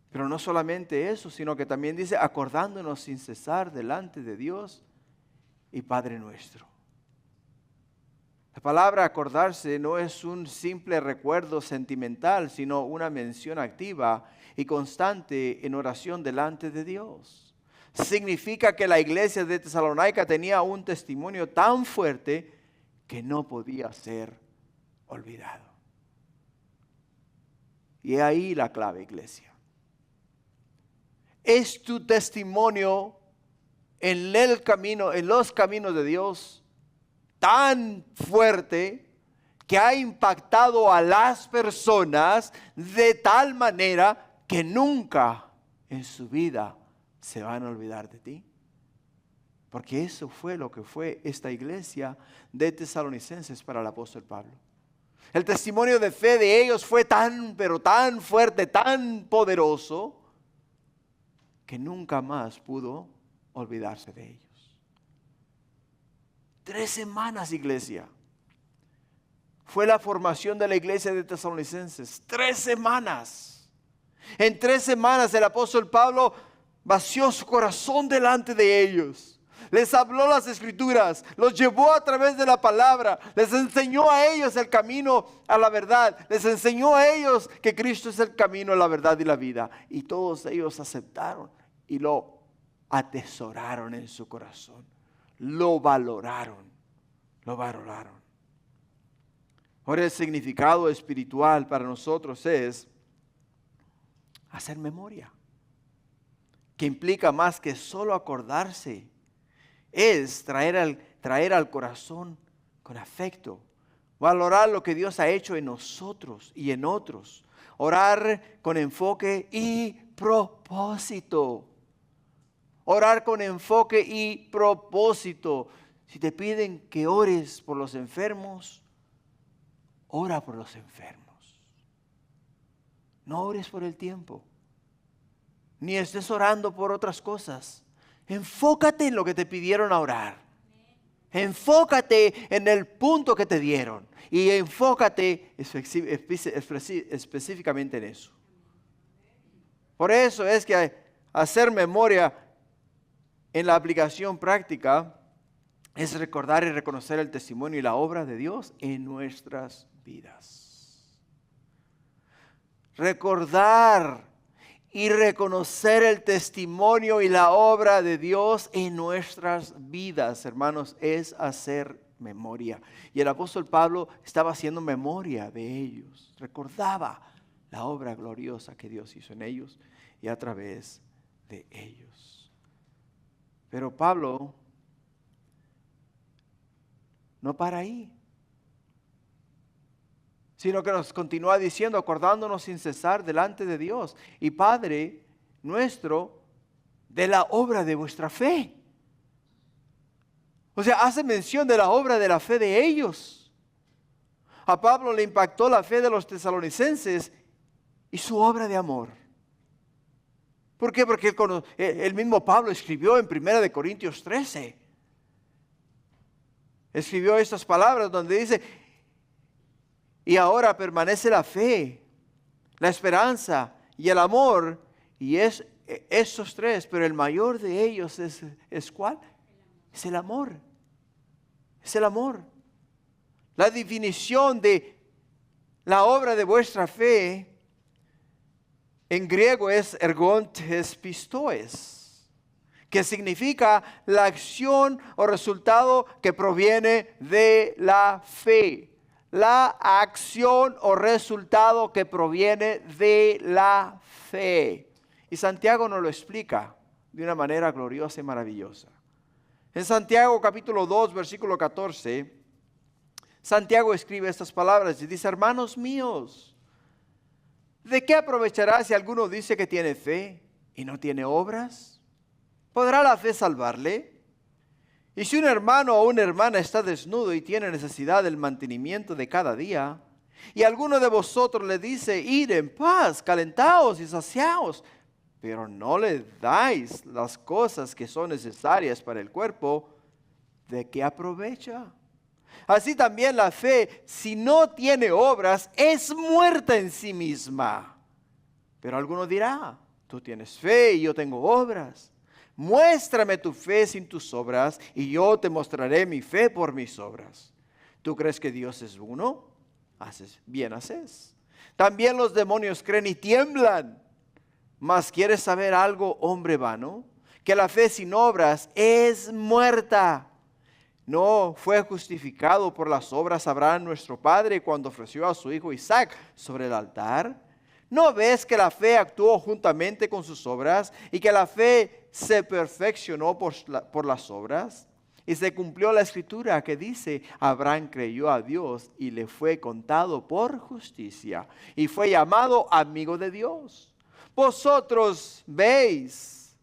Pero no solamente eso, sino que también dice acordándonos sin cesar delante de Dios y Padre nuestro. La palabra acordarse no es un simple recuerdo sentimental, sino una mención activa y constante en oración delante de Dios. Significa que la iglesia de Tesalónica tenía un testimonio tan fuerte que no podía ser olvidado. Y ahí la clave, iglesia. ¿Es tu testimonio en los caminos de Dios tan fuerte que ha impactado a las personas de tal manera que nunca en su vida se van a olvidar de ti? Porque eso fue lo que fue esta iglesia de Tesalonicenses para el apóstol Pablo. El testimonio de fe de ellos fue pero tan fuerte, tan poderoso, que nunca más pudo olvidarse de ellos. 3 semanas, iglesia. Fue la formación de la iglesia de Tesalonicenses. 3 semanas. En 3 semanas el apóstol Pablo vació su corazón delante de ellos. Les habló las escrituras, los llevó a través de la palabra, les enseñó a ellos el camino a la verdad, les enseñó a ellos que Cristo es el camino, la verdad y la vida. Y todos ellos aceptaron y lo atesoraron en su corazón, lo valoraron, lo valoraron. Ahora el significado espiritual para nosotros es hacer memoria, que implica más que solo acordarse. Es traer al corazón con afecto, valorar lo que Dios ha hecho en nosotros y en otros, orar con enfoque y propósito. Orar con enfoque y propósito. Si te piden que ores por los enfermos, ora por los enfermos. No ores por el tiempo, ni estés orando por otras cosas. Enfócate en lo que te pidieron a orar. Enfócate en el punto que te dieron. Y enfócate específicamente en eso. Por eso es que hacer memoria en la aplicación práctica es recordar y reconocer el testimonio y la obra de Dios en nuestras vidas. Recordar y reconocer el testimonio y la obra de Dios en nuestras vidas, hermanos, es hacer memoria. Y el apóstol Pablo estaba haciendo memoria de ellos. Recordaba la obra gloriosa que Dios hizo en ellos y a través de ellos. Pero Pablo no para ahí, sino que nos continúa diciendo, acordándonos sin cesar delante de Dios y Padre nuestro, de la obra de vuestra fe. O sea, hace mención de la obra de la fe de ellos. A Pablo le impactó la fe de los tesalonicenses y su obra de amor. ¿Por qué? Porque el mismo Pablo escribió en 1 Corintios 13. Escribió estas palabras donde dice: y ahora permanece la fe, la esperanza y el amor. Y es estos 3, pero el mayor de ellos es ¿cuál? Es el amor. Es el amor. La definición de la obra de vuestra fe en griego es ergontes pistoes, que significa la acción o resultado que proviene de la fe. La acción o resultado que proviene de la fe. Y Santiago nos lo explica de una manera gloriosa y maravillosa. En Santiago capítulo 2, versículo 14, Santiago escribe estas palabras y dice: hermanos míos, ¿de qué aprovechará si alguno dice que tiene fe y no tiene obras? ¿Podrá la fe salvarle? Y si un hermano o una hermana está desnudo y tiene necesidad del mantenimiento de cada día, y alguno de vosotros le dice: id en paz, calentaos y saciaos, pero no le dais las cosas que son necesarias para el cuerpo, ¿de qué aprovecha? Así también la fe, si no tiene obras, es muerta en sí misma. Pero alguno dirá: tú tienes fe y yo tengo obras. Muéstrame tu fe sin tus obras, y yo te mostraré mi fe por mis obras. ¿Tú crees que Dios es uno? Bien haces. También los demonios creen y tiemblan. Mas ¿quieres saber algo, hombre vano? Que la fe sin obras es muerta. ¿No fue justificado por las obras Abraham nuestro padre cuando ofreció a su hijo Isaac sobre el altar? ¿No ves que la fe actuó juntamente con sus obras y que la fe se perfeccionó por las obras? Y se cumplió la escritura que dice: Abraham creyó a Dios y le fue contado por justicia y fue llamado amigo de Dios. Vosotros veis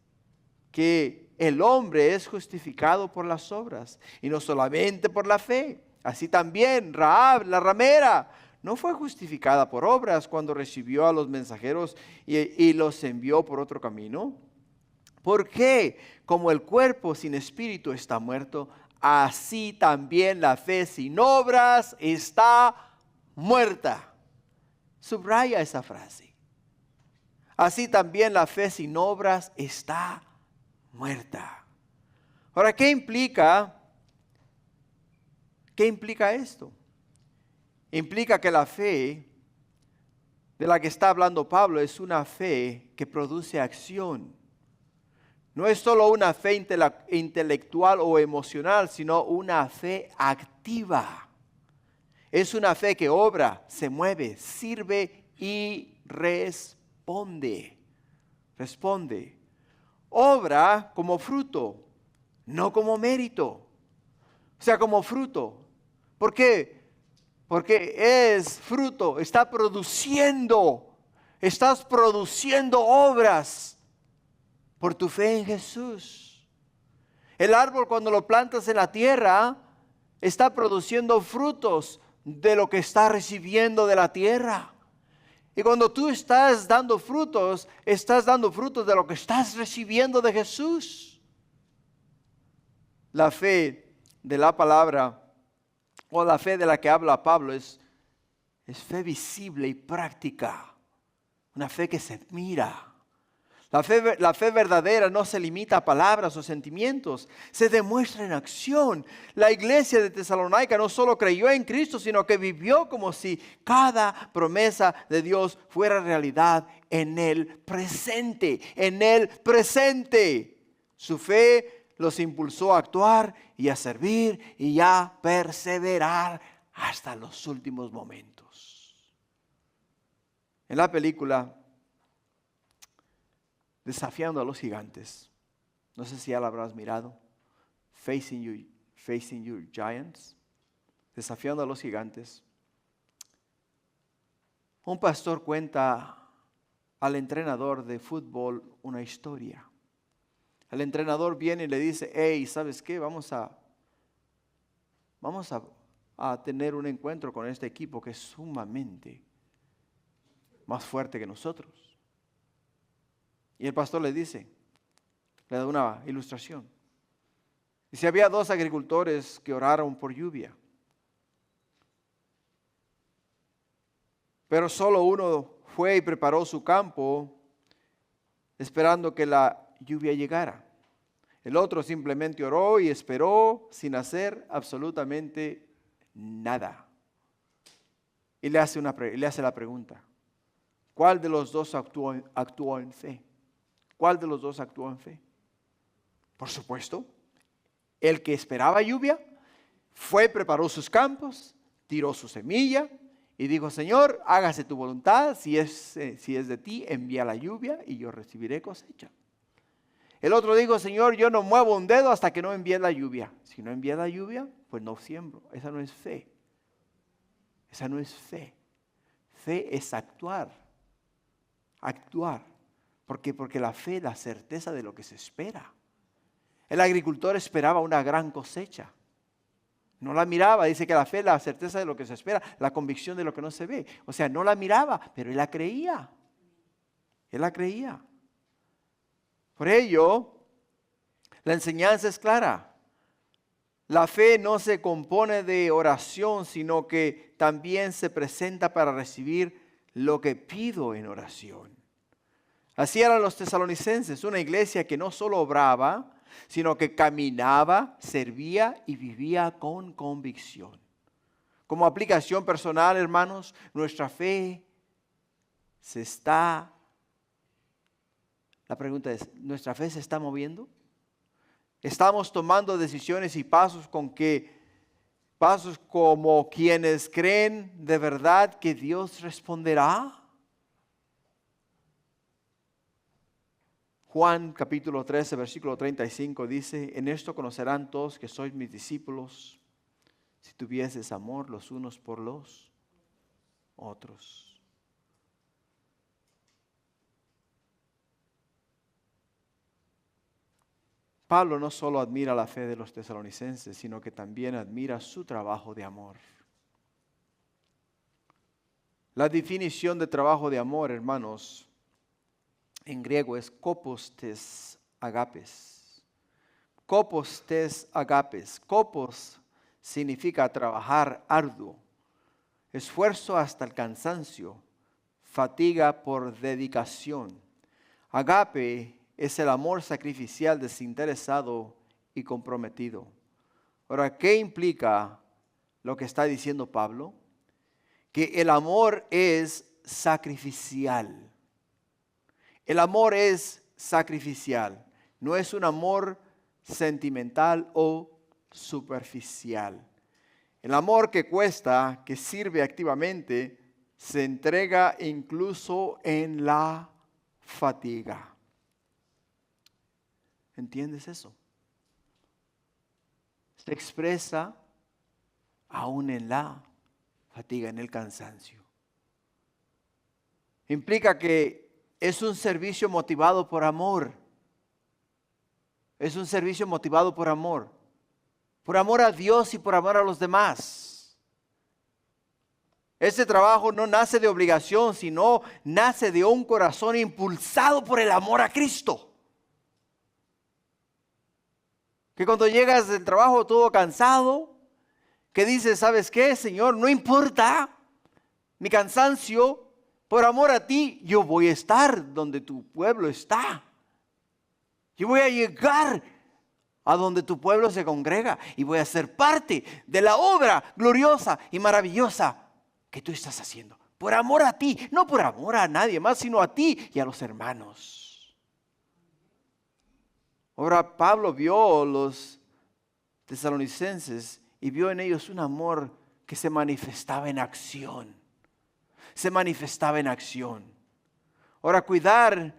que el hombre es justificado por las obras y no solamente por la fe. Así también Rahab, la ramera, no fue justificada por obras cuando recibió a los mensajeros y los envió por otro camino. Porque como el cuerpo sin espíritu está muerto, así también la fe sin obras está muerta. Subraya esa frase. Así también la fe sin obras está muerta. Ahora, ¿qué implica esto? Implica que la fe de la que está hablando Pablo es una fe que produce acción. No es solo una fe intelectual o emocional, sino una fe activa. Es una fe que obra, se mueve, sirve y responde. Responde. Obra como fruto, no como mérito. O sea, como fruto. ¿Por qué? Porque es fruto, estás produciendo obras por tu fe en Jesús. El árbol cuando lo plantas en la tierra está produciendo frutos de lo que está recibiendo de la tierra. Y cuando tú estás dando frutos de lo que estás recibiendo de Jesús. La fe de la palabra o la fe de la que habla Pablo es fe visible y práctica. Una fe que se mira. La fe verdadera no se limita a palabras o sentimientos, se demuestra en acción. La iglesia de Tesalónica no solo creyó en Cristo, sino que vivió como si cada promesa de Dios fuera realidad en el presente. En el presente. Su fe los impulsó a actuar y a servir y a perseverar hasta los últimos momentos. En la película Desafiando a los gigantes, no sé si ya la habrás mirado, Facing Your Giants, Desafiando a los gigantes. Un pastor cuenta al entrenador de fútbol una historia. El entrenador viene y le dice, hey, ¿sabes qué? Vamos a tener un encuentro con este equipo que es sumamente más fuerte que nosotros. Y el pastor le da una ilustración. Dice, había 2 agricultores que oraron por lluvia. Pero solo uno fue y preparó su campo esperando que la lluvia llegara. El otro simplemente oró y esperó sin hacer absolutamente nada. Y le hace la pregunta, ¿cuál de los dos actuó en fe? ¿Cuál de los dos actuó en fe? Por supuesto, el que esperaba lluvia fue, preparó sus campos, tiró su semilla y dijo, Señor, hágase tu voluntad, si es de ti, envía la lluvia y yo recibiré cosecha. El otro dijo, Señor, yo no muevo un dedo hasta que no envíe la lluvia. Si no envía la lluvia, pues no siembro. Esa no es fe. Esa no es fe. Fe es actuar. Actuar. ¿Por qué? Porque la fe es la certeza de lo que se espera. El agricultor esperaba una gran cosecha. No la miraba, dice que la fe es la certeza de lo que se espera, la convicción de lo que no se ve. O sea, no la miraba, pero él la creía. Él la creía. Por ello, la enseñanza es clara. La fe no se compone de oración, sino que también se presenta para recibir lo que pido en oración. Así eran los tesalonicenses, una iglesia que no solo obraba, sino que caminaba, servía y vivía con convicción. Como aplicación personal, hermanos, nuestra fe la pregunta es, ¿nuestra fe se está moviendo? ¿Estamos tomando decisiones y pasos como quienes creen de verdad que Dios responderá? Juan capítulo 13, versículo 35 dice, en esto conocerán todos que sois mis discípulos, si tuvieses amor los unos por los otros. Pablo no solo admira la fe de los tesalonicenses, sino que también admira su trabajo de amor. La definición de trabajo de amor, hermanos, en griego es kopos tes agapes. Kopos tes agapes. Kopos significa trabajar arduo, esfuerzo hasta el cansancio, fatiga por dedicación. Agape es el amor sacrificial desinteresado y comprometido. Ahora, ¿qué implica lo que está diciendo Pablo? Que el amor es sacrificial. El amor es sacrificial. No es un amor sentimental o superficial. El amor que cuesta, que sirve activamente, se entrega incluso en la fatiga. ¿Entiendes eso? Se expresa aún en la fatiga, en el cansancio. Implica que es un servicio motivado por amor. Es un servicio motivado por amor. Por amor a Dios y por amor a los demás. Este trabajo no nace de obligación, sino nace de un corazón impulsado por el amor a Cristo. Que cuando llegas del trabajo todo cansado, que dices, ¿sabes qué, Señor? No importa mi cansancio, por amor a ti, yo voy a estar donde tu pueblo está. Yo voy a llegar a donde tu pueblo se congrega y voy a ser parte de la obra gloriosa y maravillosa que tú estás haciendo. Por amor a ti, no por amor a nadie más, sino a ti y a los hermanos. Ahora Pablo vio a los tesalonicenses y vio en ellos un amor que se manifestaba en acción. Se manifestaba en acción. Ahora, cuidar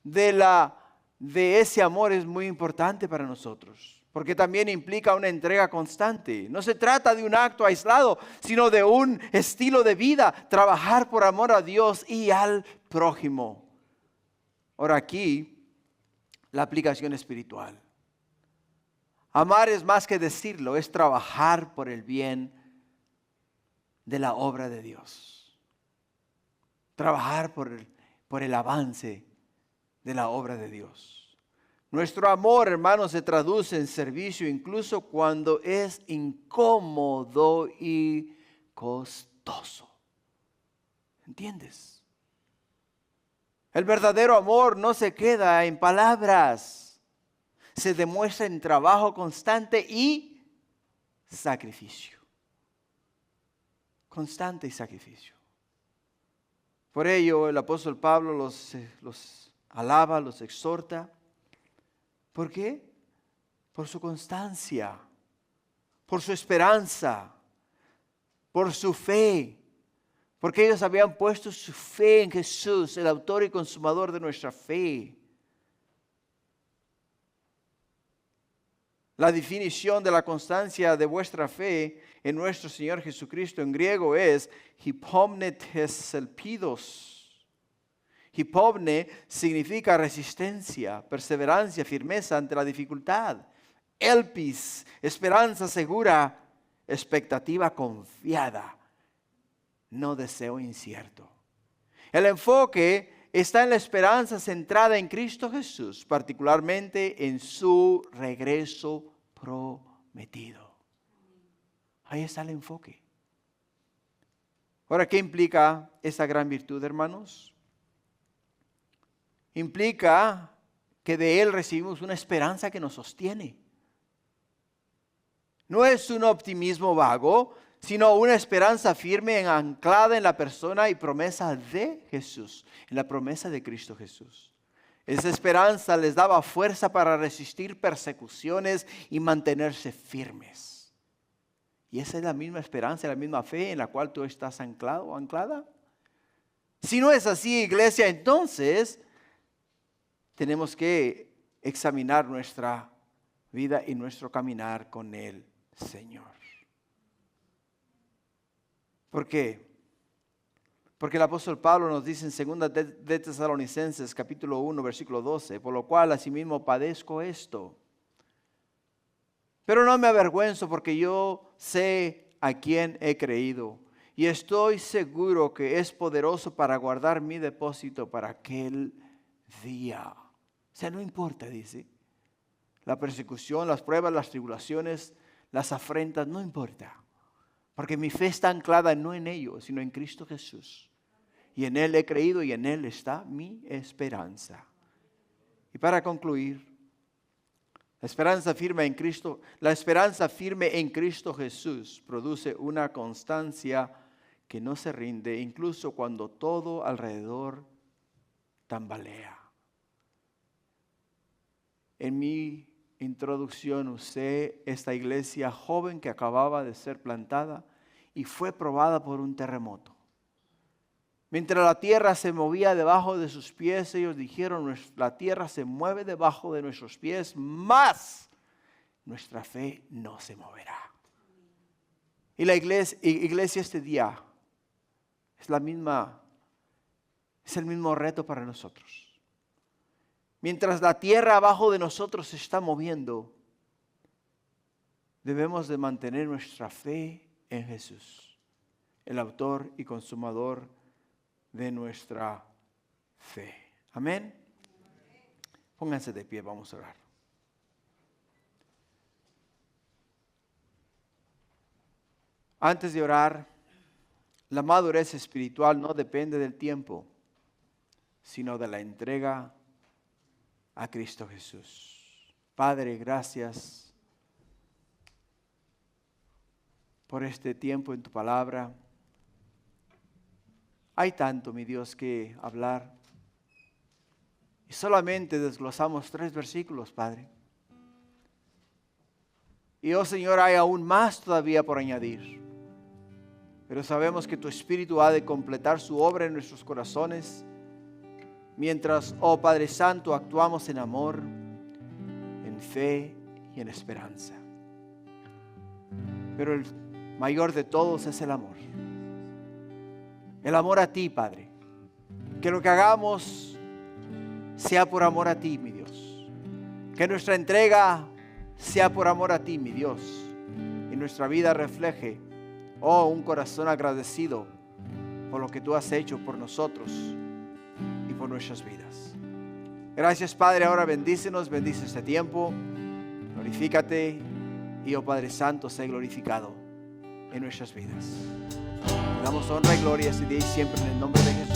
de ese amor es muy importante para nosotros, porque también implica una entrega constante. No se trata de un acto aislado, sino de un estilo de vida, trabajar por amor a Dios y al prójimo. Ahora aquí, la aplicación espiritual. Amar es más que decirlo, es trabajar por el bien de la obra de Dios. Trabajar por el avance de la obra de Dios. Nuestro amor, hermanos, se traduce en servicio incluso cuando es incómodo y costoso. ¿Entiendes? El verdadero amor no se queda en palabras. Se demuestra en trabajo constante y sacrificio. Constante y sacrificio. Por ello el apóstol Pablo los alaba, los exhorta. ¿Por qué? Por su constancia, por su esperanza, por su fe. Porque ellos habían puesto su fe en Jesús, el autor y consumador de nuestra fe. La definición de la constancia de vuestra fe en nuestro Señor Jesucristo en griego es hipomne tes elpidos. Hipomne significa resistencia, perseverancia, firmeza ante la dificultad. Elpis, esperanza segura, expectativa confiada, no deseo incierto. El enfoque está en la esperanza centrada en Cristo Jesús, particularmente en su regreso prometido. Ahí está el enfoque. Ahora, ¿qué implica esa gran virtud, hermanos? Implica que de Él recibimos una esperanza que nos sostiene. No es un optimismo vago, sino una esperanza firme anclada en la persona y promesa de Jesús, en la promesa de Cristo Jesús. Esa esperanza les daba fuerza para resistir persecuciones y mantenerse firmes. Y esa es la misma esperanza, la misma fe en la cual tú estás anclado o anclada. Si no es así, iglesia, entonces tenemos que examinar nuestra vida y nuestro caminar con el Señor. ¿Por qué? Porque el apóstol Pablo nos dice en 2 de Tesalonicenses capítulo 1 versículo 12, por lo cual asimismo padezco esto. Pero no me avergüenzo porque yo sé a quién he creído y estoy seguro que es poderoso para guardar mi depósito para aquel día. O sea, no importa, dice. La persecución, las pruebas, las tribulaciones, las afrentas, no importa. Porque mi fe está anclada no en ellos, sino en Cristo Jesús. Y en Él he creído y en Él está mi esperanza. Y para concluir, la esperanza firme en Cristo Jesús produce una constancia que no se rinde, incluso cuando todo alrededor tambalea. En mi introducción usé esta iglesia joven que acababa de ser plantada y fue probada por un terremoto. Mientras la tierra se movía debajo de sus pies, ellos dijeron, la tierra se mueve debajo de nuestros pies, mas nuestra fe no se moverá. Y la iglesia este día es el mismo reto para nosotros. Mientras la tierra abajo de nosotros se está moviendo, debemos de mantener nuestra fe en Jesús, el autor y consumador de nuestra fe. Amén. Pónganse de pie, vamos a orar. Antes de orar, la madurez espiritual no depende del tiempo, sino de la entrega a Cristo Jesús. Padre, gracias por este tiempo en tu palabra. Hay tanto, mi Dios, que hablar. Y solamente desglosamos 3 versículos, Padre. Y, oh Señor, hay aún más todavía por añadir. Pero sabemos que tu Espíritu ha de completar su obra en nuestros corazones. Mientras, oh Padre Santo, actuamos en amor, en fe y en esperanza. Pero el mayor de todos es el amor. El amor a ti, Padre. Que lo que hagamos sea por amor a ti, mi Dios. Que nuestra entrega sea por amor a ti, mi Dios. Y nuestra vida refleje, oh, un corazón agradecido por lo que tú has hecho por nosotros y por nuestras vidas. Gracias, Padre. Ahora bendícenos, bendice este tiempo. Glorifícate y, oh Padre Santo, sé glorificado en nuestras vidas. Te damos honra y gloria este día y siempre en el nombre de Jesús.